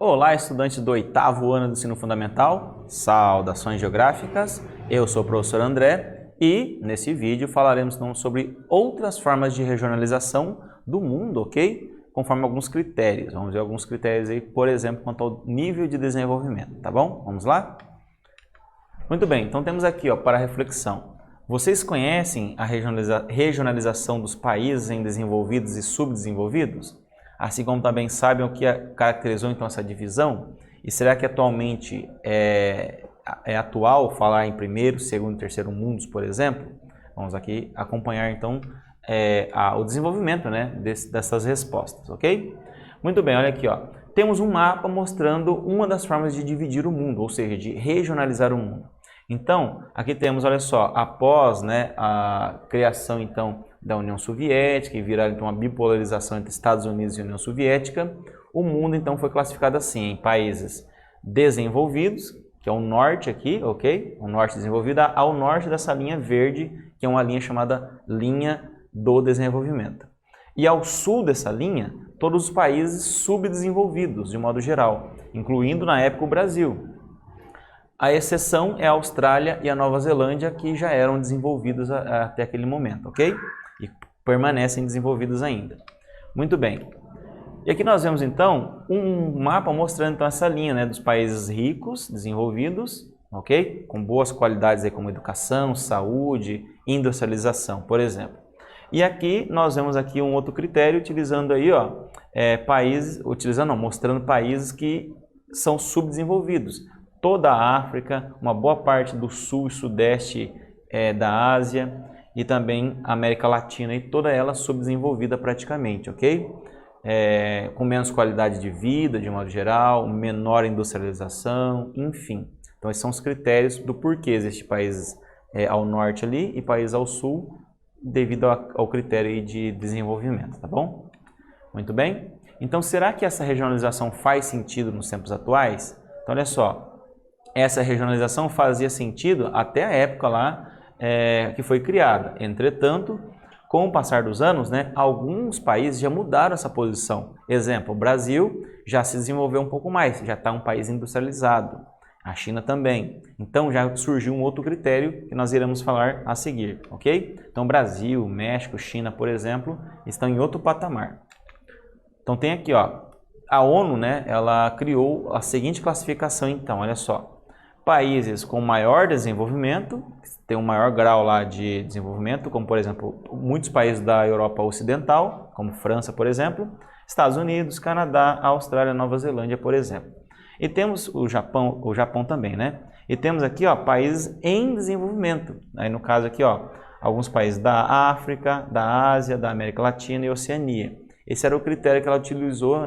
Olá, estudantes do 8º ano do ensino fundamental, saudações geográficas, eu sou o professor André e nesse vídeo falaremos então sobre outras formas de regionalização do mundo, ok? Conforme alguns critérios, vamos ver alguns critérios aí, por exemplo, quanto ao nível de desenvolvimento, tá bom? Vamos lá? Muito bem, então temos aqui ó, para reflexão. Vocês conhecem a regionalização dos países em desenvolvidos e subdesenvolvidos? Assim como também sabem o que caracterizou então essa divisão? E será que atualmente é atual falar em primeiro, segundo e terceiro mundos, por exemplo? Vamos aqui acompanhar então o desenvolvimento dessas respostas, ok? Muito bem, olha aqui, ó. Temos um mapa mostrando uma das formas de dividir o mundo, ou seja, de regionalizar o mundo. Então, aqui temos, olha só, após a criação então da União Soviética e virar então a bipolarização entre Estados Unidos e União Soviética, o mundo então foi classificado assim em países desenvolvidos, que é o norte aqui, ok? O norte desenvolvido, ao norte dessa linha verde, que é uma linha chamada linha do desenvolvimento. E ao sul dessa linha, todos os países subdesenvolvidos, de modo geral, incluindo na época o Brasil. A exceção é a Austrália e a Nova Zelândia, que já eram desenvolvidos até aquele momento, ok? E permanecem desenvolvidos ainda. Muito bem. E aqui nós vemos então um mapa mostrando então, essa linha dos países ricos, desenvolvidos, ok? Com boas qualidades aí, como educação, saúde, industrialização, por exemplo. E aqui nós vemos aqui um outro critério utilizando aí, ó, mostrando países que são subdesenvolvidos. Toda a África, uma boa parte do sul e sudeste da Ásia e também a América Latina e toda ela subdesenvolvida praticamente, ok? Com menos qualidade de vida, de modo geral, menor industrialização, enfim. Então esses são os critérios do porquê existem países ao norte ali e países ao sul devido ao critério de desenvolvimento, tá bom? Muito bem. Então será que essa regionalização faz sentido nos tempos atuais? Então olha só. Essa regionalização fazia sentido até a época lá que foi criada. Entretanto, com o passar dos anos, alguns países já mudaram essa posição. Exemplo, o Brasil já se desenvolveu um pouco mais, já está um país industrializado. A China também. Então já surgiu um outro critério que nós iremos falar a seguir, ok? Então Brasil, México, China, por exemplo, estão em outro patamar. Então tem aqui, ó, a ONU, ela criou a seguinte classificação então, olha só. Países com maior desenvolvimento, tem um maior grau lá de desenvolvimento, como por exemplo, muitos países da Europa Ocidental, como França, por exemplo, Estados Unidos, Canadá, Austrália, Nova Zelândia, por exemplo. E temos o Japão também, E temos aqui, ó, países em desenvolvimento. Aí no caso aqui, ó, alguns países da África, da Ásia, da América Latina e Oceania. Esse era o critério que ela utilizou,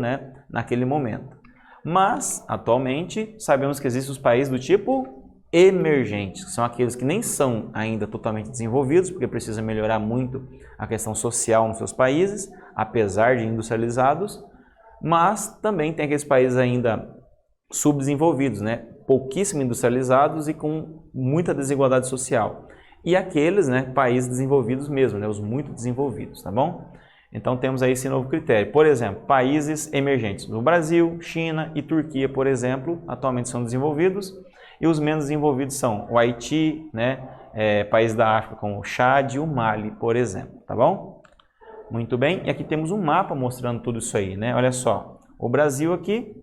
naquele momento. Mas, atualmente, sabemos que existem os países do tipo emergentes, que são aqueles que nem são ainda totalmente desenvolvidos, porque precisa melhorar muito a questão social nos seus países, apesar de industrializados, mas também tem aqueles países ainda subdesenvolvidos, pouquíssimo industrializados e com muita desigualdade social. E aqueles, países desenvolvidos mesmo, os muito desenvolvidos, tá bom? Então temos aí esse novo critério. Por exemplo, países emergentes. No Brasil, China e Turquia, por exemplo, atualmente são desenvolvidos. E os menos desenvolvidos são o Haiti, países da África como o Chad e o Mali, por exemplo. Tá bom? Muito bem. E aqui temos um mapa mostrando tudo isso aí, Olha só. O Brasil aqui,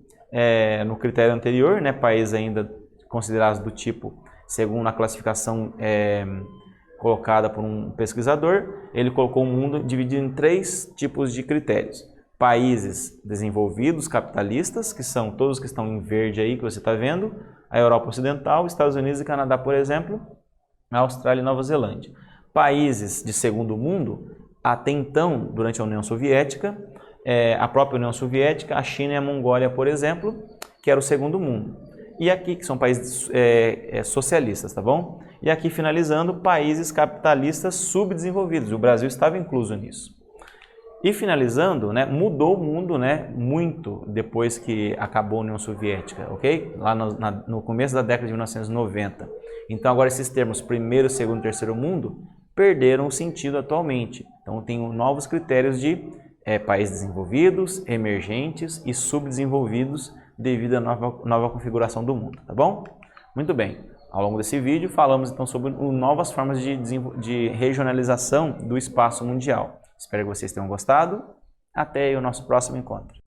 no critério anterior, países ainda considerados do tipo, segundo a classificação colocada por um pesquisador, ele colocou o mundo dividido em 3 tipos de critérios. Países desenvolvidos, capitalistas, que são todos que estão em verde aí, que você está vendo, a Europa Ocidental, Estados Unidos e Canadá, por exemplo, a Austrália e Nova Zelândia. Países de segundo mundo, até então, durante a União Soviética, a própria União Soviética, a China e a Mongólia, por exemplo, que era o segundo mundo. E aqui, que são países socialistas, tá bom? E aqui, finalizando, países capitalistas subdesenvolvidos. O Brasil estava incluso nisso. E finalizando, mudou o mundo muito depois que acabou a União Soviética, ok? Lá no começo da década de 1990. Então, agora esses termos primeiro, segundo e terceiro mundo perderam o sentido atualmente. Então, tem novos critérios de países desenvolvidos, emergentes e subdesenvolvidos devido à nova configuração do mundo, tá bom? Muito bem, ao longo desse vídeo falamos então sobre novas formas de regionalização do espaço mundial. Espero que vocês tenham gostado. Até o nosso próximo encontro.